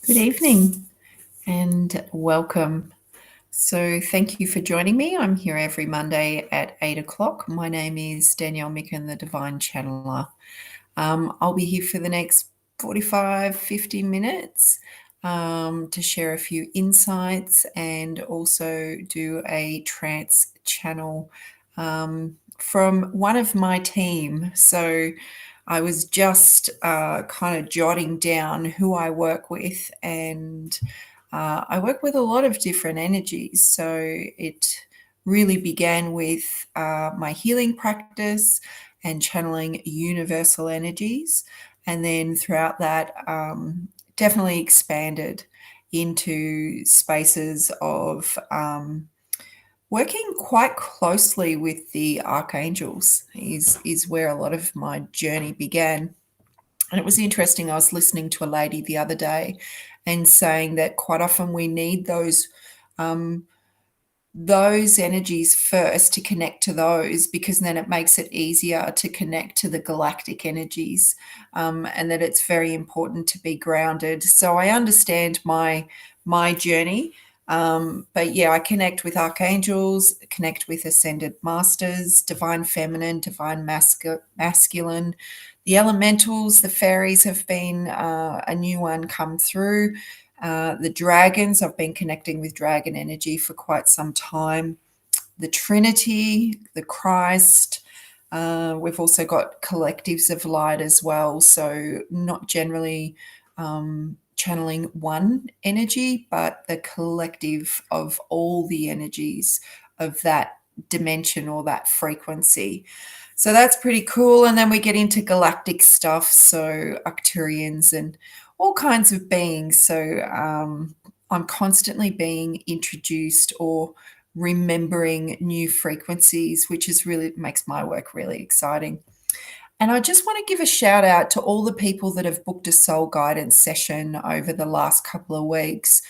Good evening and welcome. So, thank you for joining me. I'm here every Monday at 8 o'clock. My name is Danielle Micken, the Divine Channeler. I'll be here for the next 45, 50 minutes to share a few insights and also do a trance channel from one of my team. So, I was just kind of jotting down who I work with, and I work with a lot of different energies. So it really began with my healing practice and channeling universal energies. And then throughout that, definitely expanded into spaces of working quite closely with the Archangels is where a lot of my journey began. And it was interesting. I was listening to a lady the other day and saying that quite often we need those energies first to connect to those, because then it makes it easier to connect to the galactic energies, and that it's very important to be grounded. So I understand my journey, but yeah, I connect with archangels, connect with ascended masters, divine feminine, divine masculine. The elementals, the fairies have been a new one come through. The dragons, I've been connecting with dragon energy for quite some time. The Trinity, the Christ. We've also got collectives of light as well. So, not generally channeling one energy, but the collective of all the energies of that dimension or that frequency. So that's pretty cool. And then we get into galactic stuff. So Arcturians and all kinds of beings. So I'm constantly being introduced or remembering new frequencies, which is really makes my work really exciting. And I just want to give a shout out to all the people that have booked a soul guidance session over the last couple of weeks.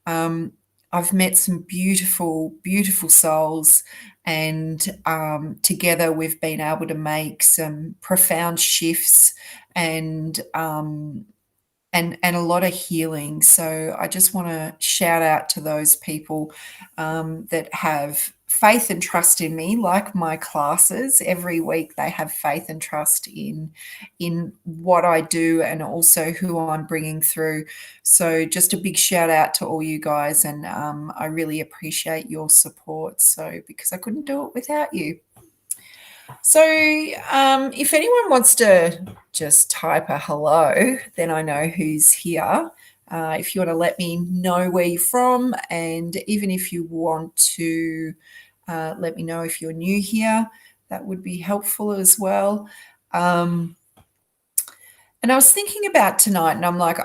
I've met some beautiful, beautiful souls, and together we've been able to make some profound shifts and and a lot of healing. So I just want to shout out to those people that have faith and trust in me, like my classes. Every week they have faith and trust in what I do and also who I'm bringing through. So just a big shout out to all you guys, and I really appreciate your support. So because I couldn't do it without you. So, if anyone wants to just type a hello, then I know who's here. If you want to let me know where you're from, and even if you want to let me know if you're new here, that would be helpful as well. And I was thinking about tonight, and I'm like,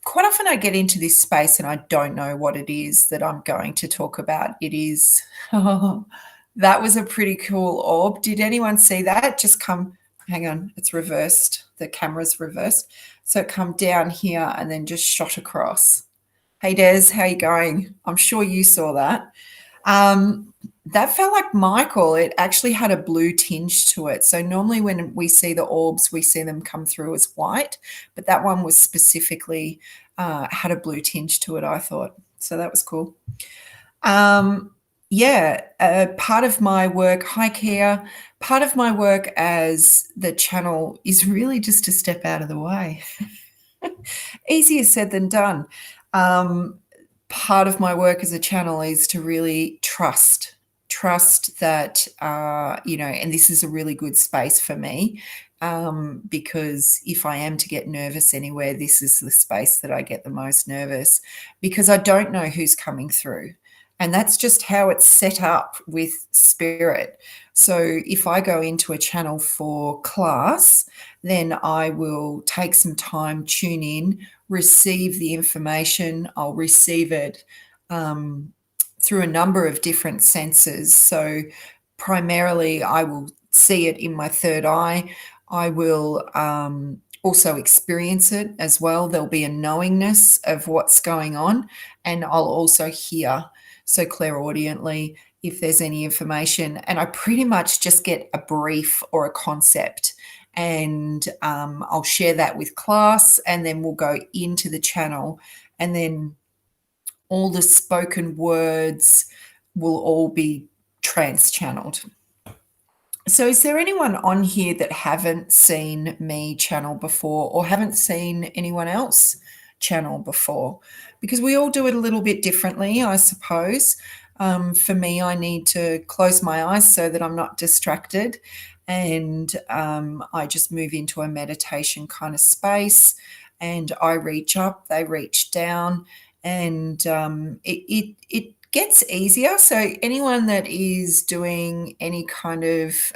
quite often I get into this space and I don't know what it is that I'm going to talk about. It is. That was a pretty cool orb. Did anyone see that? Just come, hang on, it's reversed. The camera's reversed. So it come down here and then just shot across. Hey Des, how you going? I'm sure you saw that. That felt like Michael. It actually had a blue tinge to it. So normally when we see the orbs, we see them come through as white, but that one was specifically had a blue tinge to it, I thought. So that was cool. Part of my work, hi Kia, part of my work as the channel is really just to step out of the way. Easier said than done. Part of my work as a channel is to really trust that, and this is a really good space for me, because if I am to get nervous anywhere, this is the space that I get the most nervous, because I don't know who's coming through. And that's just how it's set up with spirit. So if I go into a channel for class, then I will take some time, tune in, receive the information. I'll receive it through a number of different senses. So primarily I will see it in my third eye. I will also experience it as well. There'll be a knowingness of what's going on, and I'll also hear, so clairaudiently, if there's any information. And I pretty much just get a brief or a concept, and I'll share that with class, and then we'll go into the channel and then all the spoken words will all be trance channeled. So is there anyone on here that haven't seen me channel before or haven't seen anyone else channel before? Because we all do it a little bit differently, I suppose. For me, I need to close my eyes so that I'm not distracted, and I just move into a meditation kind of space, and I reach up, they reach down, and it gets easier. So anyone that is doing any kind of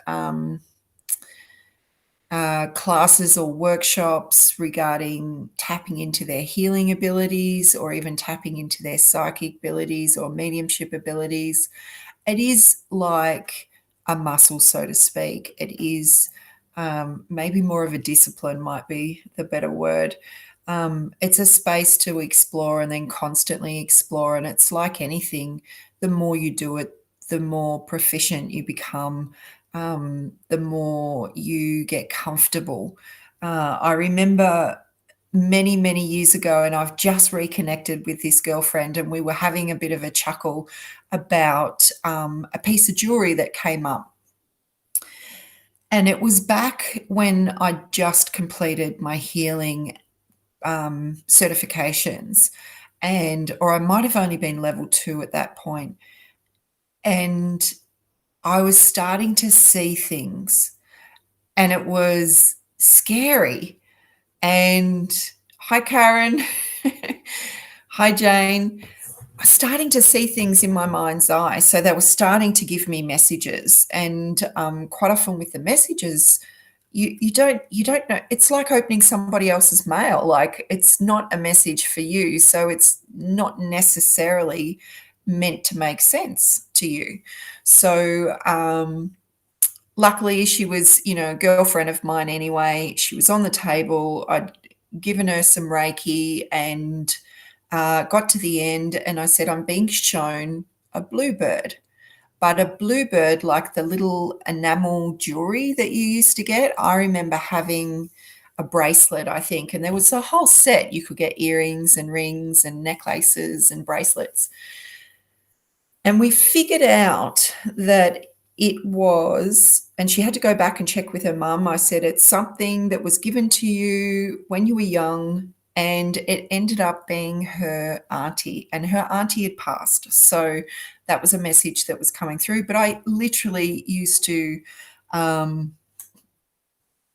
classes or workshops regarding tapping into their healing abilities or even tapping into their psychic abilities or mediumship abilities, it is like a muscle, so to speak. It is maybe more of a discipline, might be the better word. It's a space to explore and then constantly explore. And it's like anything, the more you do it, the more proficient you become, the more you get comfortable. I remember many, many years ago, and I've just reconnected with this girlfriend, and we were having a bit of a chuckle about a piece of jewelry that came up. And it was back when I just completed my healing certifications, or I might have only been level 2 at that point. And I was starting to see things, and it was scary. And hi, Karen. Hi, Jane. I was starting to see things in my mind's eye. So they were starting to give me messages. And quite often with the messages, you don't know. It's like opening somebody else's mail. Like, it's not a message for you. So it's not necessarily meant to make sense to you. So luckily she was, a girlfriend of mine anyway. She was on the table. I'd given her some Reiki and got to the end, and I said, I'm being shown a bluebird, but a bluebird like the little enamel jewelry that you used to get. I remember having a bracelet, I think, and there was a whole set. You could get earrings and rings and necklaces and bracelets. And we figured out that it was, and she had to go back and check with her mum. I said, it's something that was given to you when you were young, and it ended up being her auntie, and her auntie had passed. So that was a message that was coming through. But I literally used to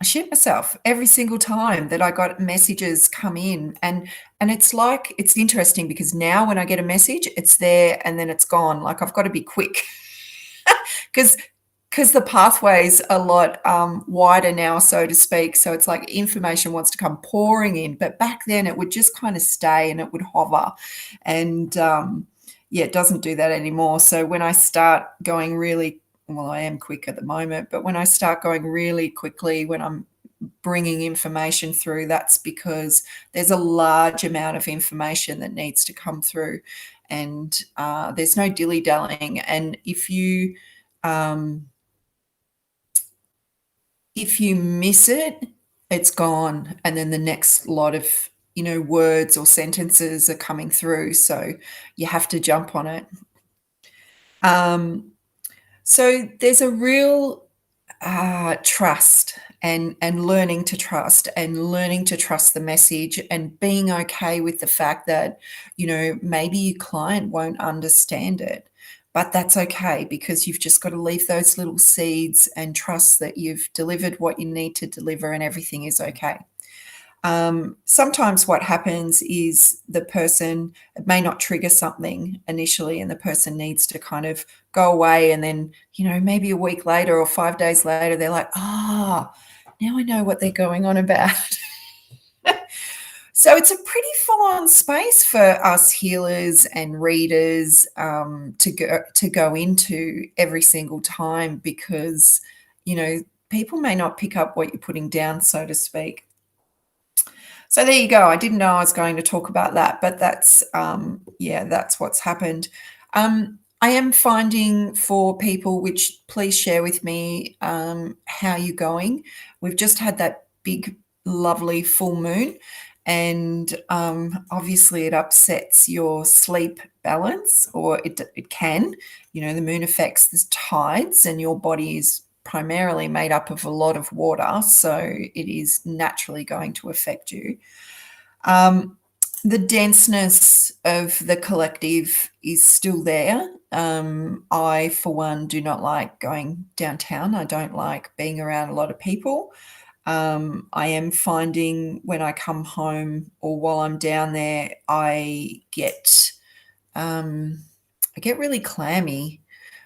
shit myself every single time that I got messages come in. And it's interesting because now when I get a message, it's there and then it's gone. Like, I've got to be quick because the pathway's a lot wider now, so to speak. So it's like information wants to come pouring in. But back then it would just kind of stay and it would hover. And it doesn't do that anymore. So when I start going really, well, I am quick at the moment, but when I start going really quickly, when I'm bringing information through, that's because there's a large amount of information that needs to come through, and there's no dilly-dallying. And if you miss it, it's gone, and then the next lot of words or sentences are coming through, so you have to jump on it. So there's a real trust and learning to trust the message, and being okay with the fact that maybe your client won't understand it, but that's okay, because you've just got to leave those little seeds and trust that you've delivered what you need to deliver and everything is okay. Sometimes what happens is it may not trigger something initially, and the person needs to kind of go away, and then, maybe a week later or 5 days later, they're like, now I know what they're going on about. So it's a pretty full-on space for us healers and readers to go into every single time, because, people may not pick up what you're putting down, so to speak. So there you go. I didn't know I was going to talk about that, but that's what's happened. I am finding for people, which please share with me how you're going. We've just had that big, lovely full moon, and obviously it upsets your sleep balance, or it can. You know, the moon affects the tides, and your body is primarily made up of a lot of water, so it is naturally going to affect you. The denseness of the collective is still there. I, for one, do not like going downtown. I don't like being around a lot of people. I am finding when I come home or while I'm down there, I get really clammy.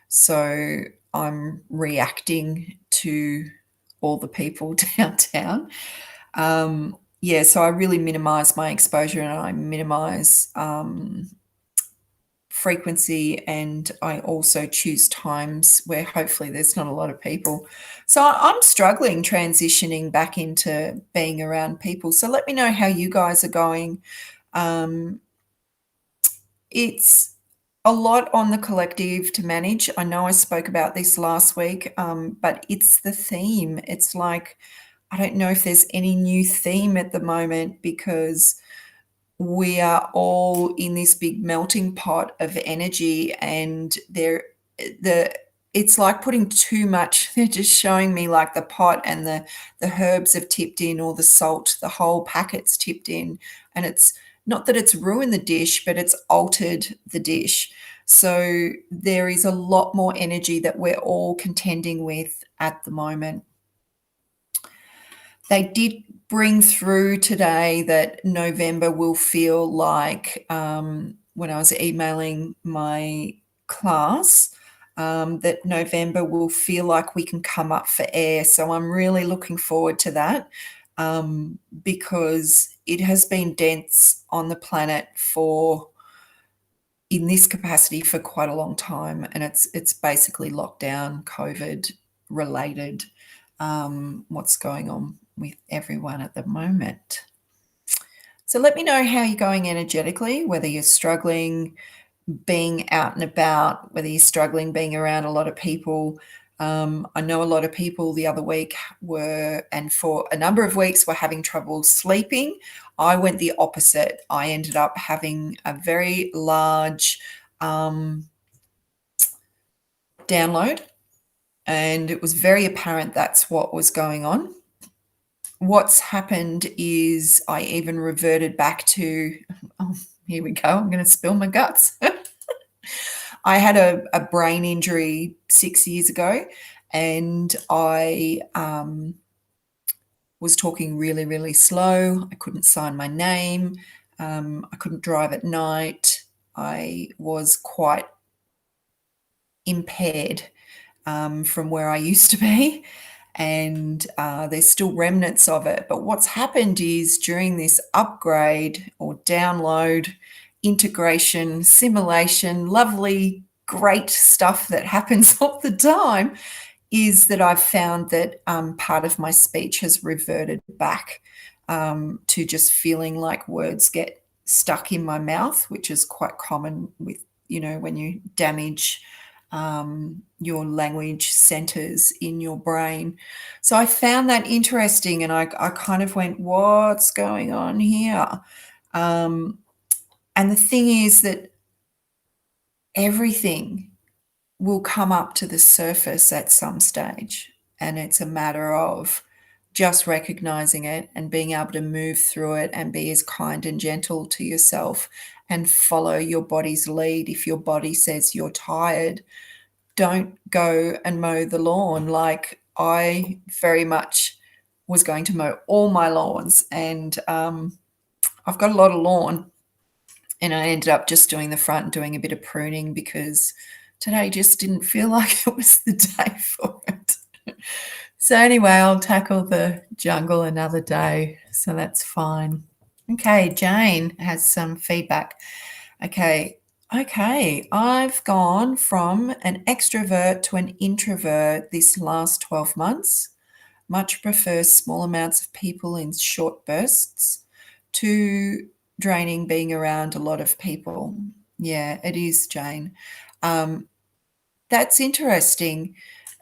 So I'm reacting to all the people downtown. Yeah, so I really minimize my exposure, and I minimize frequency, and I also choose times where hopefully there's not a lot of people. So I'm struggling transitioning back into being around people. So let me know how you guys are going. It's a lot on the collective to manage. I know I spoke about this last week, but it's the theme. It's like, I don't know if there's any new theme at the moment, because we are all in this big melting pot of energy, and it's like putting too much. They're just showing me like the pot and the herbs have tipped in, or the salt, the whole packet's tipped in, and it's not that it's ruined the dish, but it's altered the dish. So there is a lot more energy that we're all contending with at the moment. They did bring through today that November will feel like, when I was emailing my class, that November will feel like we can come up for air. So I'm really looking forward to that, because it has been dense on the planet in this capacity for quite a long time, and it's basically lockdown, COVID related, what's going on with everyone at the moment. So let me know how you're going energetically, whether you're struggling being out and about, whether you're struggling being around a lot of people. I know a lot of people the other week and for a number of weeks, were having trouble sleeping. I went the opposite. I ended up having a very large download, and it was very apparent that's what was going on. What's happened is I even reverted back to, oh, here we go, I'm going to spill my guts. I had a brain injury 6 years ago, and I was talking really, really slow. I couldn't sign my name. I couldn't drive at night. I was quite impaired from where I used to be, and there's still remnants of it. But what's happened is, during this upgrade or download, integration, simulation, lovely, great stuff that happens all the time, is that I've found that part of my speech has reverted back to just feeling like words get stuck in my mouth, which is quite common with, when you damage your language centers in your brain. So I found that interesting, and I kind of went, what's going on here? And the thing is that everything will come up to the surface at some stage, and it's a matter of just recognizing it and being able to move through it and be as kind and gentle to yourself and follow your body's lead. If your body says you're tired, don't go and mow the lawn. Like, I very much was going to mow all my lawns, and I've got a lot of lawn, and I ended up just doing the front and doing a bit of pruning, because today just didn't feel like it was the day for it. So anyway, I'll tackle the jungle another day, so that's fine. Okay, Jane has some feedback. Okay, I've gone from an extrovert to an introvert this last 12 months. Much prefer small amounts of people in short bursts. To draining being around a lot of people. Yeah, it is, Jane. That's interesting,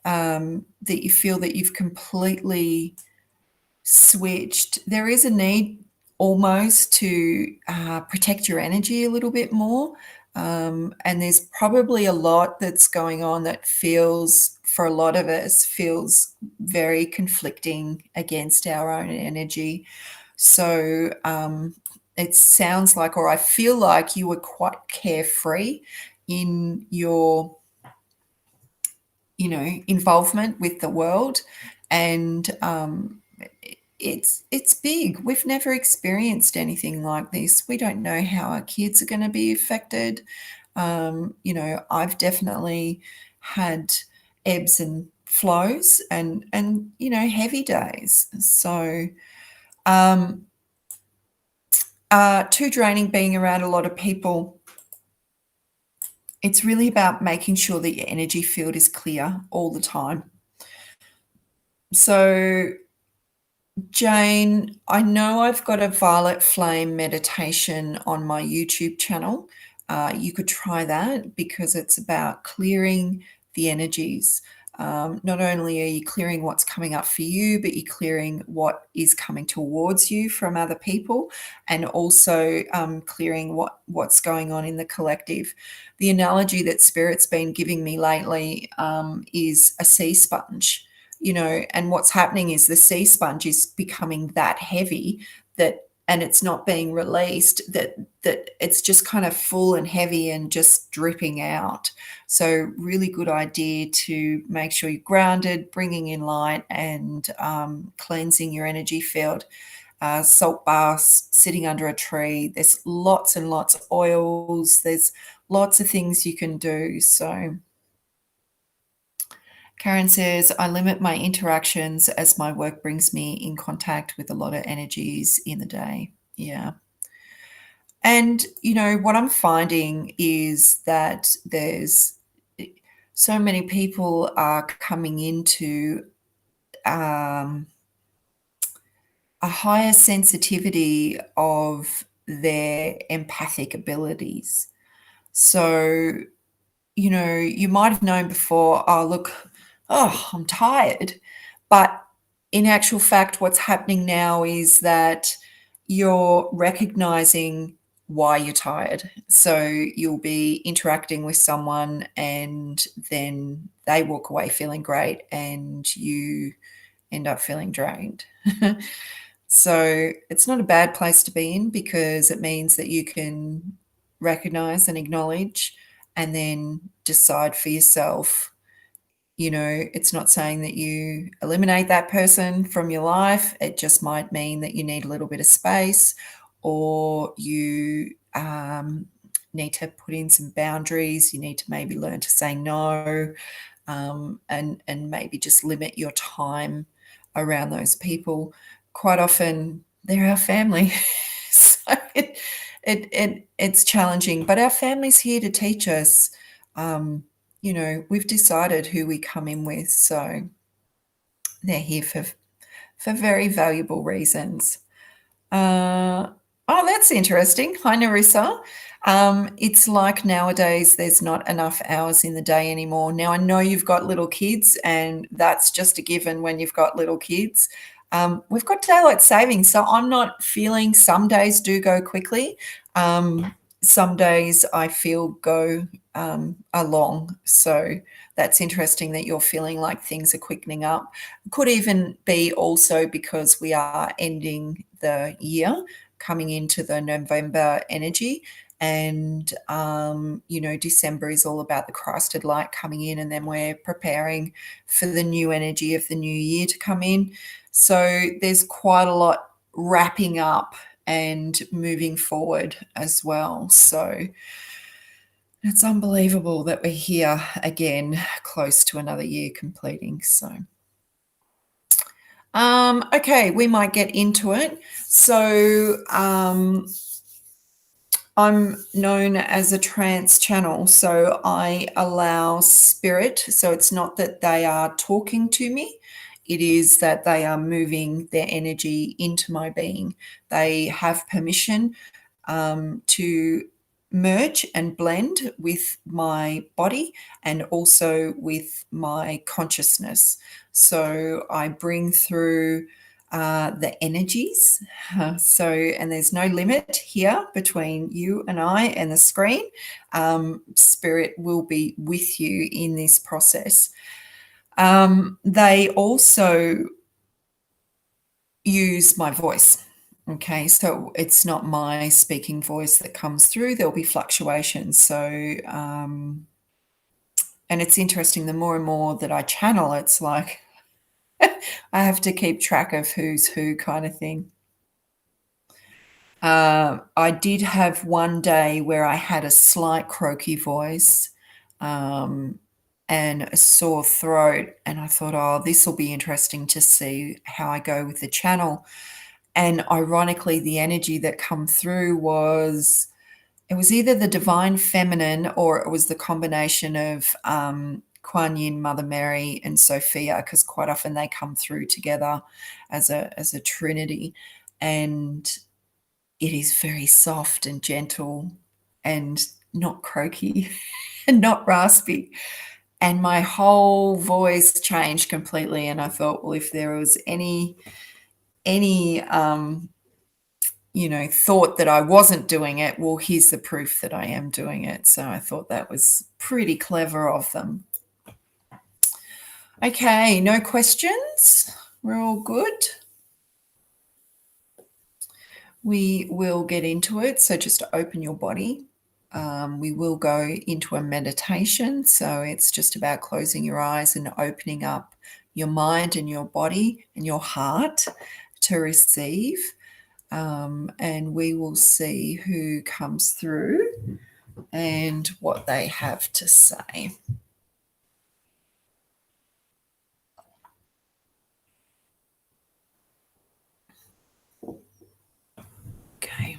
that you feel that you've completely switched. There is a need almost to protect your energy a little bit more. And there's probably a lot that's going on that feels, for a lot of us, feels very conflicting against our own energy. So it sounds like, or I feel like, you were quite carefree in your, involvement with the world, and it's big. We've never experienced anything like this. We don't know how our kids are going to be affected. I've definitely had ebbs and flows, and heavy days. So too draining being around a lot of people. It's really about making sure that your energy field is clear all the time. So Jane, I know I've got a violet flame meditation on my YouTube channel. You could try that, because it's about clearing the energies. Not only are you clearing what's coming up for you, but you're clearing what is coming towards you from other people, and also clearing what's going on in the collective. The analogy that Spirit's been giving me lately is a sea sponge. And what's happening is the sea sponge is becoming that heavy and it's not being released, that it's just kind of full and heavy and just dripping out. So really good idea to make sure you're grounded, bringing in light, and cleansing your energy field. Salt baths, sitting under a tree. There's lots and lots of oils. There's lots of things you can do. So Karen says, I limit my interactions as my work brings me in contact with a lot of energies in the day. Yeah. And, what I'm finding is that there's so many people are coming into a higher sensitivity of their empathic abilities. So, you might have known before, oh, look, I'm tired. But in actual fact, what's happening now is that you're recognizing why you're tired. So you'll be interacting with someone, and then they walk away feeling great, and you end up feeling drained. So it's not a bad place to be in, because it means that you can recognize and acknowledge, and then decide for yourself. It's not saying that you eliminate that person from your life. It just might mean that you need a little bit of space, or you need to put in some boundaries. You need to maybe learn to say no, and maybe just limit your time around those people. Quite often, they're our family. So it's challenging, but our family's here to teach us. We've decided who we come in with, so they're here for very valuable reasons. Oh, that's interesting. Hi, Narissa. It's like nowadays there's not enough hours in the day anymore. Now, I know you've got little kids, and that's just a given when you've got little kids. We've got daylight savings, so I'm not feeling, some days do go quickly. Some days I feel go along. So that's interesting that you're feeling like things are quickening up. Could even be also because we are ending the year, coming into the November energy. And, December is all about the Christed light coming in, and then we're preparing for the new energy of the new year to come in. So there's quite a lot wrapping up and moving forward as well. So it's unbelievable that we're here again, close to another year completing. So, okay, we might get into it. So, I'm known as a trance channel, so I allow spirit. So it's not that they are talking to me, it is that they are moving their energy into my being. They have permission to merge and blend with my body, and also with my consciousness. So I bring through the energies. And there's no limit here between you and I and the screen. Spirit will be with you in this process. They also use my voice. Okay, so it's not my speaking voice that comes through. There'll be fluctuations. So, and it's interesting, the more and more that I channel, it's like I have to keep track of who's who kind of thing. I did have one day where I had a slight croaky voice and a sore throat, and I thought, oh, this will be interesting to see how I go with the channel. And ironically, the energy that come through was, it was either the divine feminine or it was the combination of Kuan Yin, Mother Mary, and Sophia, because quite often they come through together as a trinity. And it is very soft and gentle and not croaky and not raspy. And my whole voice changed completely. And I thought, well, if there was any thought that I wasn't doing it, well, here's the proof that I am doing it. So I thought that was pretty clever of them. Okay, no questions? We're all good? We will get into it. So just open your body. We will go into a meditation. So it's just about closing your eyes and opening up your mind and your body and your heart to receive. And we will see who comes through and what they have to say. Okay.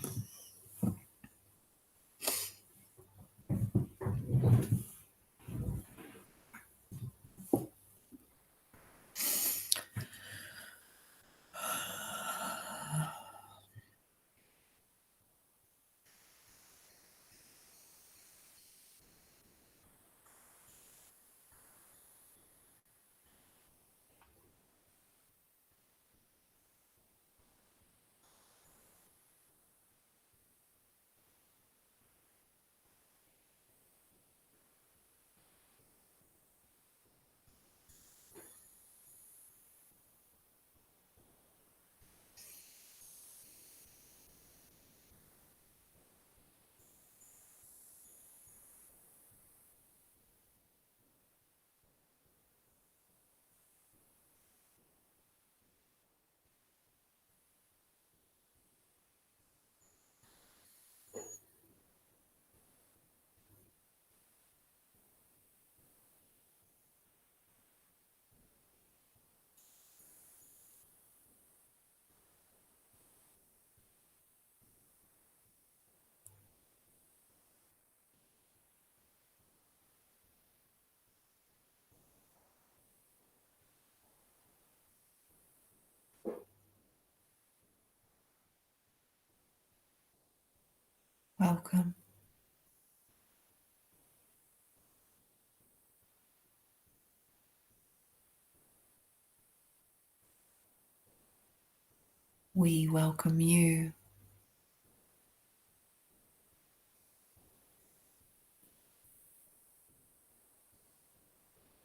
Welcome. We welcome you.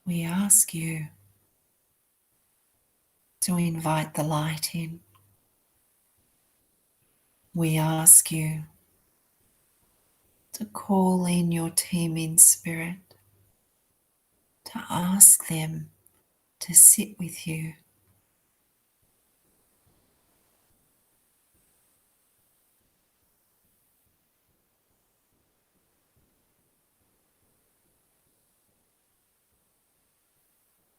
We ask you to invite the light in. We ask you to call in your team in spirit, to ask them to sit with you.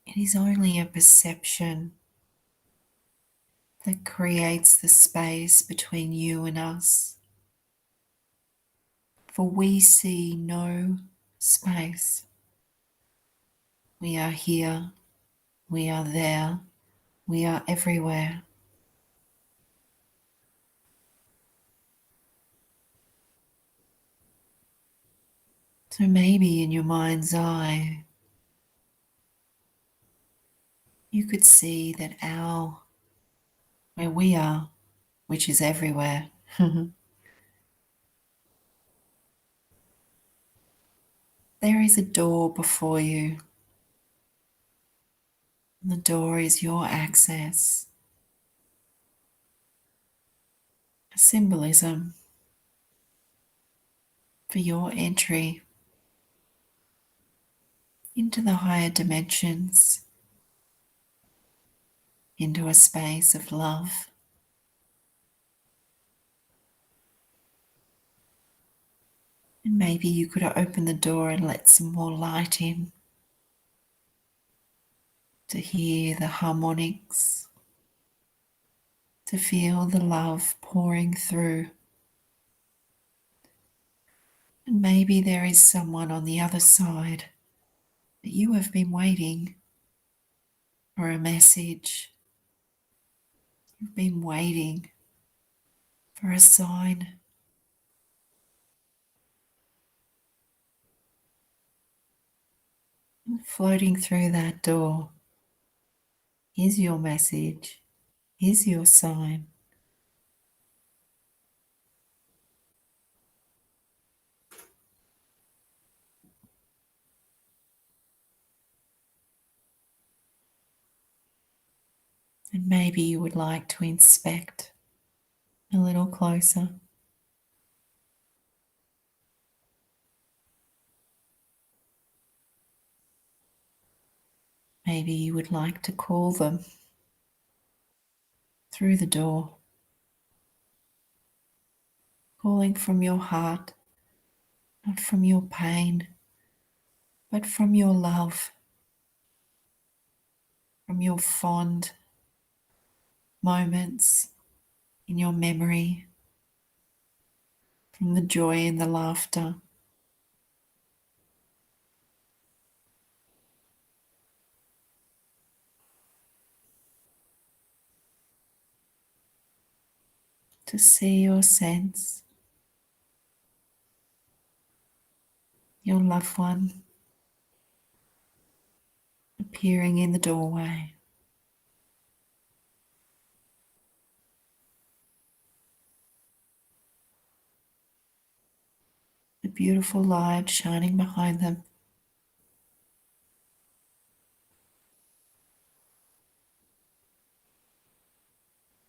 It is only a perception that creates the space between you and us, for we see no space. We are here, we are there, we are everywhere. So maybe in your mind's eye, you could see that our where we are, which is everywhere. There is a door before you. The door is your access, a symbolism for your entry into the higher dimensions, into a space of love. And maybe you could open the door and let some more light in to hear the harmonics, to feel the love pouring through. And maybe there is someone on the other side that you have been waiting for a message. You've been waiting for a sign. And floating through that door is your message, is your sign. And maybe you would like to inspect a little closer. Maybe you would like to call them through the door, calling from your heart, not from your pain, but from your love, from your fond moments in your memory, from the joy and the laughter. To see or sense your loved one appearing in the doorway. The beautiful light shining behind them.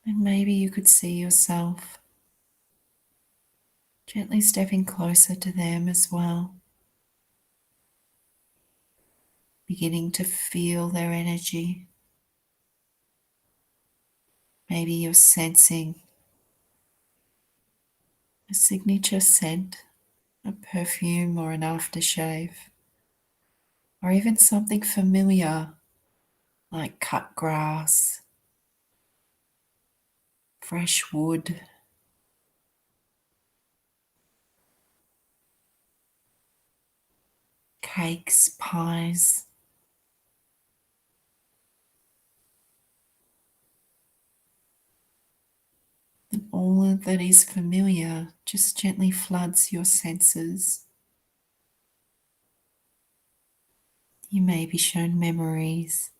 And maybe you could see yourself gently stepping closer to them as well, beginning to feel their energy. Maybe you're sensing a signature scent, a perfume or an aftershave, or even something familiar like cut grass, fresh wood, cakes, pies. And all that is familiar just gently floods your senses. You may be shown memories,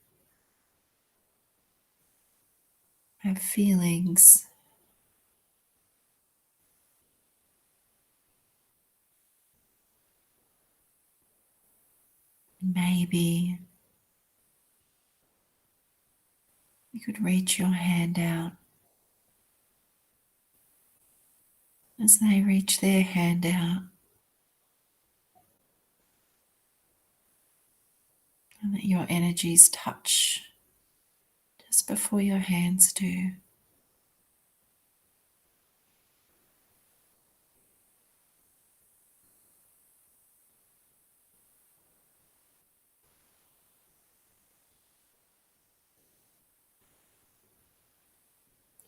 have feelings, maybe you could reach your hand out as they reach their hand out, and that your energies touch just before your hands do.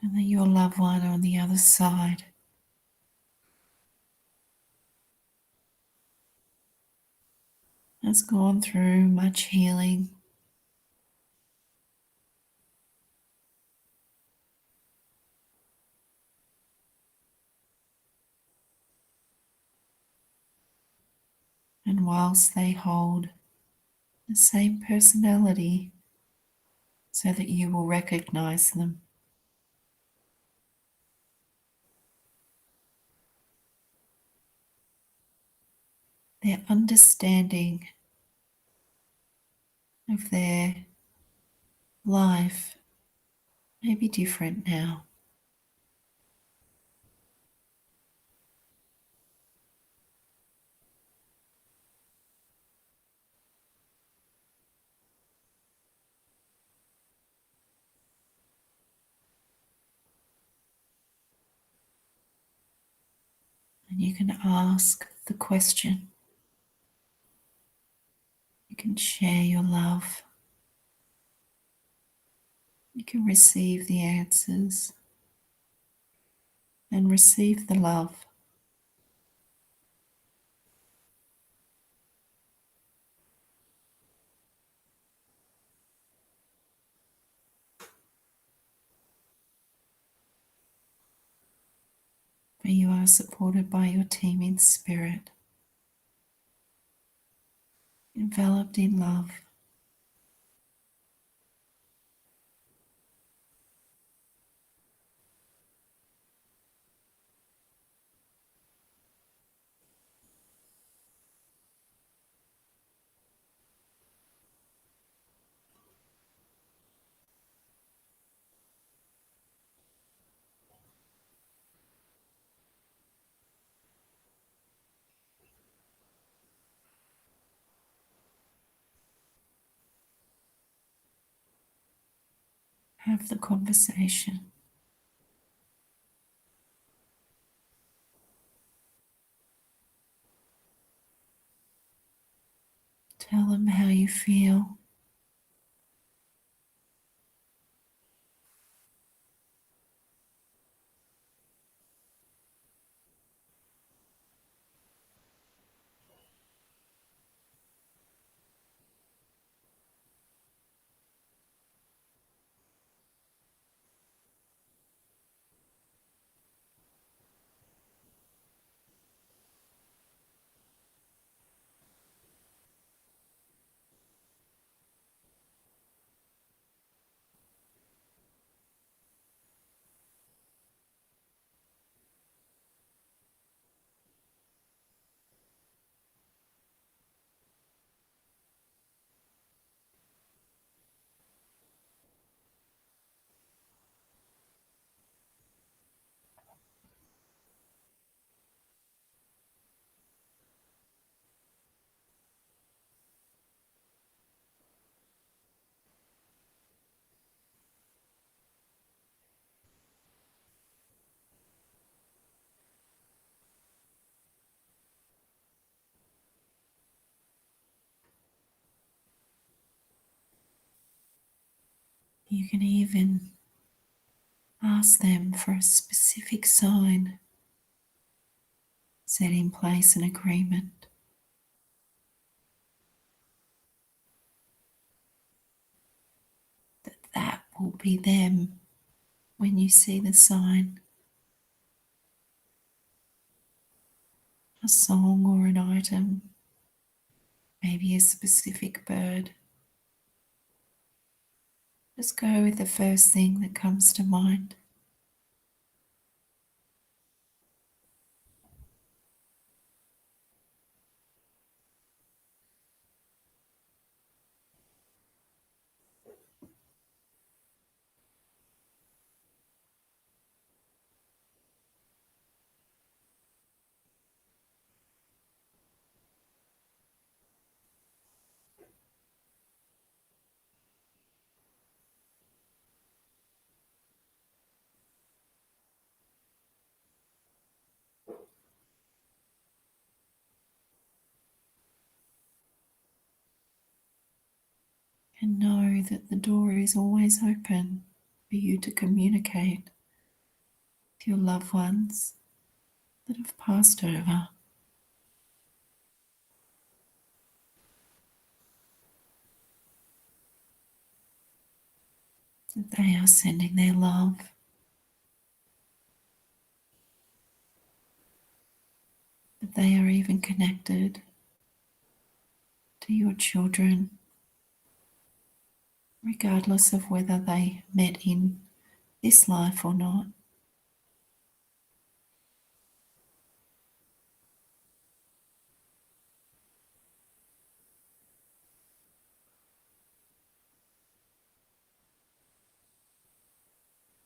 And that your loved one on the other side has gone through much healing, and whilst they hold the same personality so that you will recognize them, their understanding of their life may be different now. And you can ask the question. You can share your love. You can receive the answers and receive the love. For you are supported by your team in spirit, enveloped in love. Have the conversation. Tell them how you feel. You can even ask them for a specific sign, set in place an agreement that that will be them when you see the sign, a song or an item, maybe a specific bird. Just go with the first thing that comes to mind. And know that the door is always open for you to communicate with your loved ones that have passed over, that they are sending their love, that they are even connected to your children, regardless of whether they met in this life or not.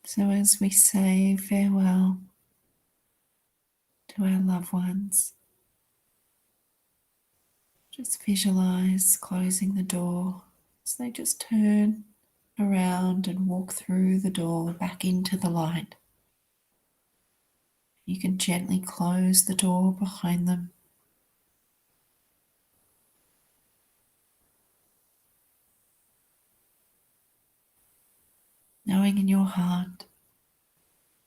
So as we say farewell to our loved ones, just visualize closing the door as they just turn around and walk through the door back into the light. You can gently close the door behind them. Knowing in your heart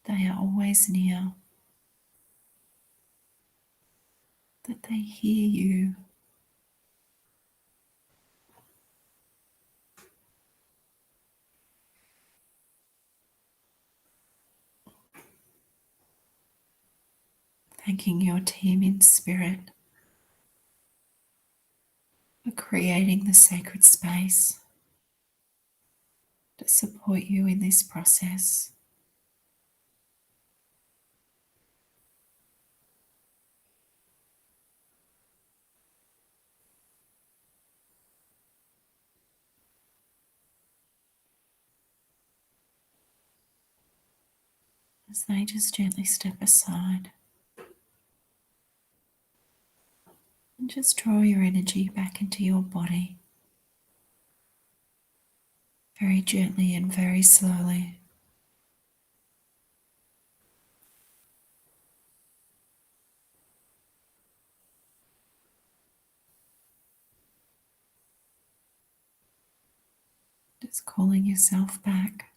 they are always near, that they hear you. Thanking your team in spirit for creating the sacred space to support you in this process. As they just gently step aside and just draw your energy back into your body, very gently and very slowly. Just calling yourself back,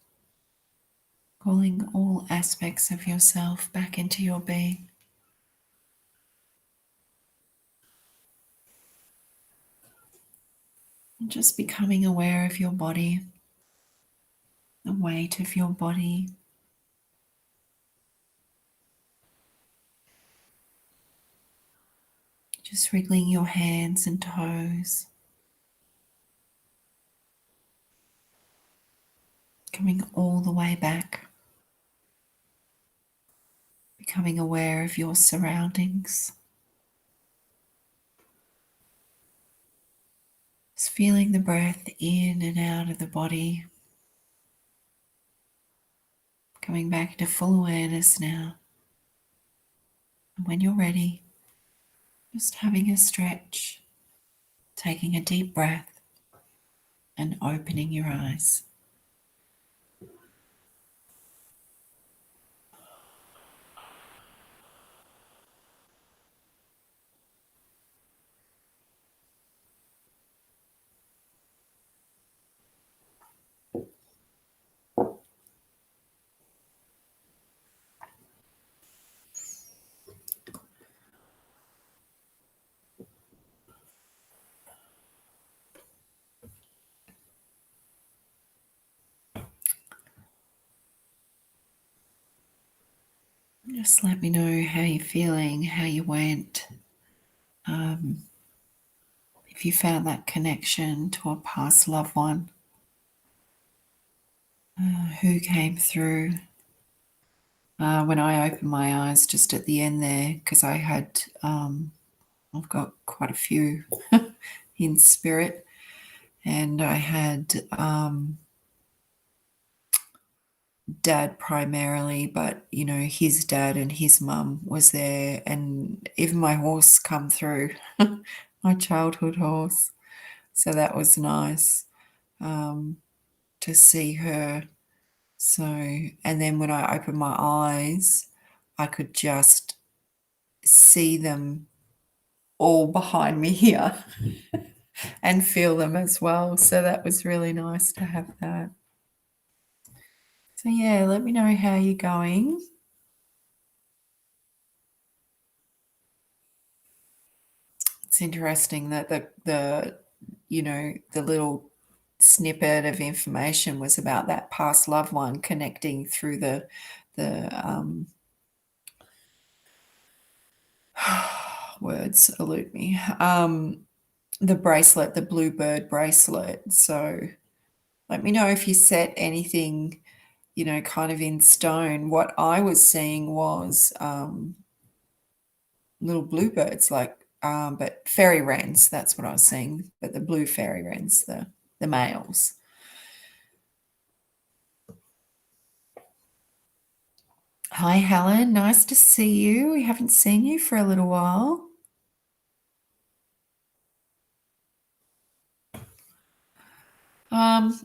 calling all aspects of yourself back into your being. And just becoming aware of your body, the weight of your body. Just wriggling your hands and toes. Coming all the way back. Becoming aware of your surroundings. Just feeling the breath in and out of the body. Coming back to full awareness now. And when you're ready, just having a stretch, taking a deep breath, and opening your eyes. Just let me know how you're feeling, how you went. If you found that connection to a past loved one, who came through. When I opened my eyes just at the end there, because I've got quite a few in spirit, and I had dad primarily, but his dad and his mum was there, and even my horse come through, my childhood horse. So that was nice to see her. So, and then when I opened my eyes, I could just see them all behind me here and feel them as well. So that was really nice to have that. So yeah, let me know how you're going. It's interesting that the little snippet of information was about that past loved one connecting through the words elude me. The bracelet, the bluebird bracelet. So let me know if you set anything, kind of in stone. What I was seeing was little bluebirds, but fairy wrens. That's what I was seeing. But the blue fairy wrens, the males. Hi, Helen. Nice to see you. We haven't seen you for a little while. Um,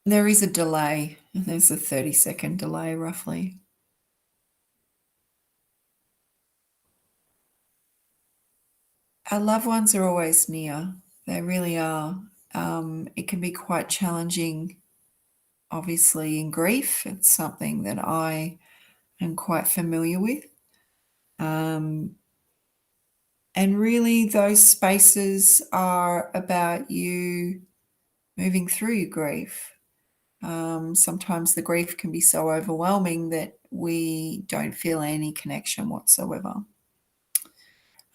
there is a delay. There's a 30-second delay, roughly. Our loved ones are always near. They really are. It can be quite challenging, obviously, in grief. It's something that I am quite familiar with. Um, and really, those spaces are about you moving through your grief. Sometimes the grief can be so overwhelming that we don't feel any connection whatsoever.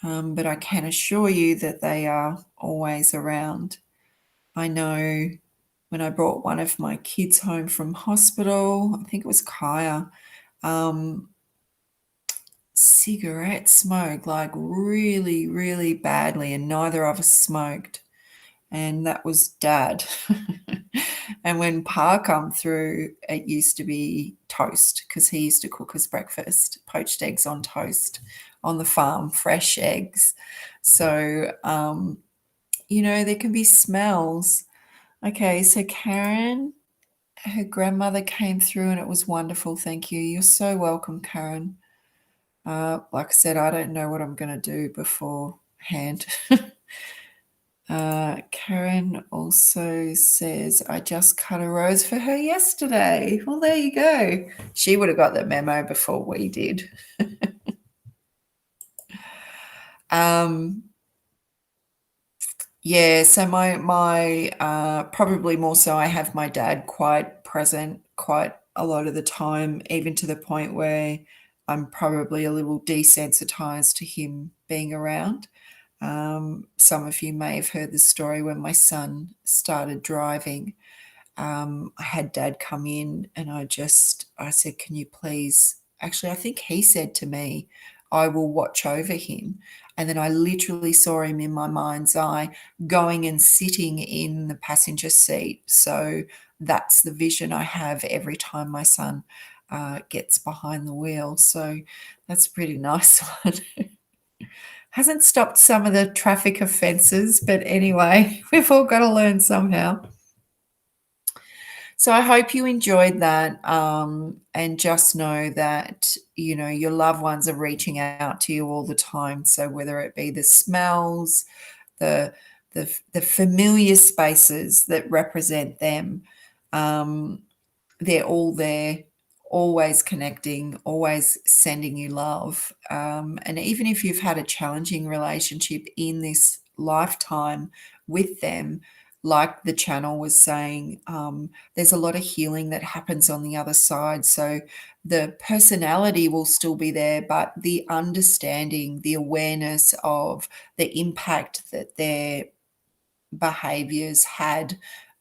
But I can assure you that they are always around. I know when I brought one of my kids home from hospital, I think it was Kaya, um, cigarette smoke, like really, really badly, and neither of us smoked. And that was Dad. And when Pa come through, it used to be toast because he used to cook us breakfast, poached eggs on toast on the farm, fresh eggs. So, there can be smells. Okay, so Karen, her grandmother came through and it was wonderful. Thank you. You're so welcome, Karen. Like I said, I don't know what I'm going to do beforehand. Karen also says, I just cut a rose for her yesterday. Well, there you go. She would have got the memo before we did. Yeah, so my probably more so I have my dad quite present quite a lot of the time, even to the point where I'm probably a little desensitized to him being around. Some of you may have heard the story when my son started driving. I had Dad come in and I said, can you please, actually, I think he said to me, I will watch over him. And then I literally saw him in my mind's eye going and sitting in the passenger seat. So that's the vision I have every time my son gets behind the wheel. So that's a pretty nice one. Hasn't stopped some of the traffic offences, but anyway, we've all got to learn somehow. So I hope you enjoyed that, and just know that, your loved ones are reaching out to you all the time. So whether it be the smells, the the familiar spaces that represent them, um, they're all there, always connecting, always sending you love. And even if you've had a challenging relationship in this lifetime with them, like the channel was saying, there's a lot of healing that happens on the other side. So the personality will still be there, but the understanding, the awareness of the impact that their behaviors had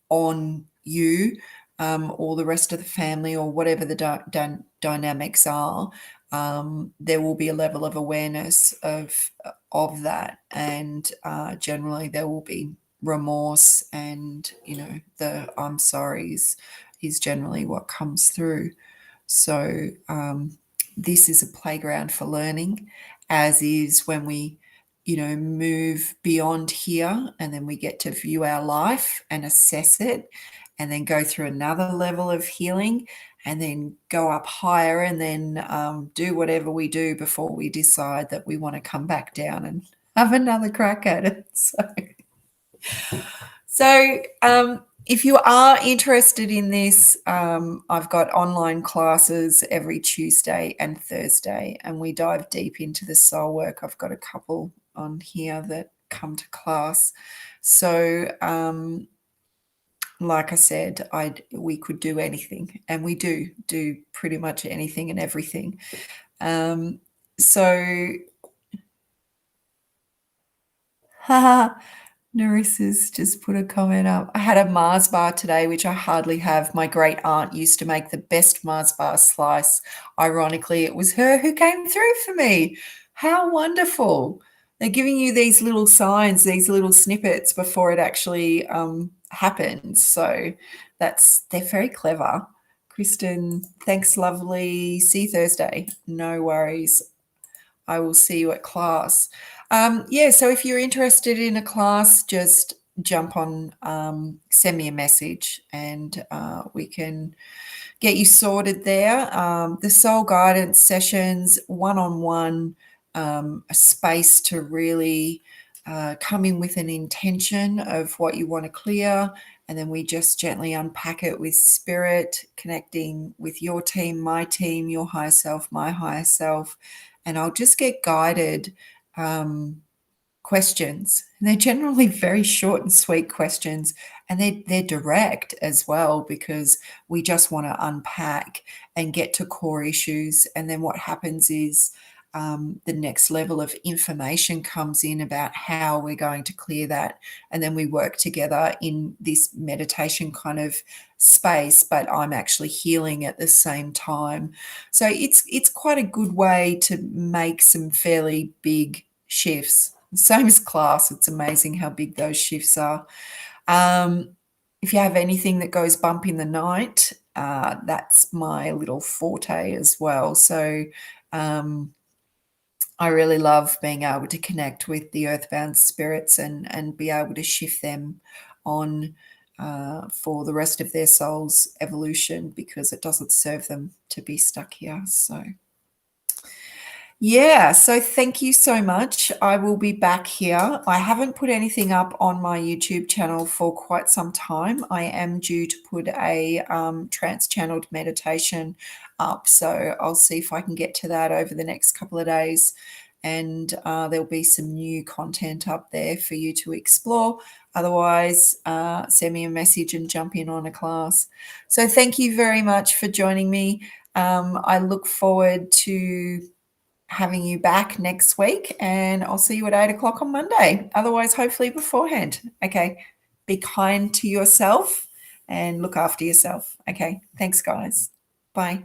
on you, or the rest of the family, or whatever the dynamics are, there will be a level of awareness of that, and generally there will be remorse, and the I'm sorry's is generally what comes through. So this is a playground for learning, as is when we move beyond here, and then we get to view our life and assess it, and then go through another level of healing, and then go up higher, and then do whatever we do before we decide that we want to come back down and have another crack at it. So if you are interested in this, I've got online classes every Tuesday and Thursday, and we dive deep into the soul work. I've got a couple on here that come to class. So, like I said, we could do anything, and we do pretty much anything and everything. So, Narissa's just put a comment up. I had a Mars bar today, which I hardly have. My great aunt used to make the best Mars bar slice. Ironically, it was her who came through for me. How wonderful. They're giving you these little signs, these little snippets before it actually happens. So they're very clever, Kristen, thanks, lovely. See you Thursday. No worries. I will see you at class. Yeah, so if you're interested in a class, just jump on, send me a message, and we can get you sorted there. The soul guidance sessions, one-on-one, a space to really come in with an intention of what you want to clear, and then we just gently unpack it with spirit, connecting with your team, my team, your higher self, my higher self, and I'll just get guided questions. And they're generally very short and sweet questions, and they're direct as well, because we just want to unpack and get to core issues. And then what happens is the next level of information comes in about how we're going to clear that. And then we work together in this meditation kind of space, but I'm actually healing at the same time. So it's quite a good way to make some fairly big shifts. Same as class. It's amazing how big those shifts are. If you have anything that goes bump in the night, that's my little forte as well. So I really love being able to connect with the earthbound spirits and be able to shift them on for the rest of their soul's evolution, because it doesn't serve them to be stuck here. So yeah, so thank you so much. I will be back here. I haven't put anything up on my YouTube channel for quite some time. I am due to put a trance channeled meditation up, so I'll see if I can get to that over the next couple of days. And there'll be some new content up there for you to explore. Otherwise, send me a message and jump in on a class. So thank you very much for joining me. I look forward to having you back next week, and I'll see you at 8 o'clock on Monday. Otherwise, hopefully beforehand. Okay. Be kind to yourself and look after yourself. Okay. Thanks, guys. Bye.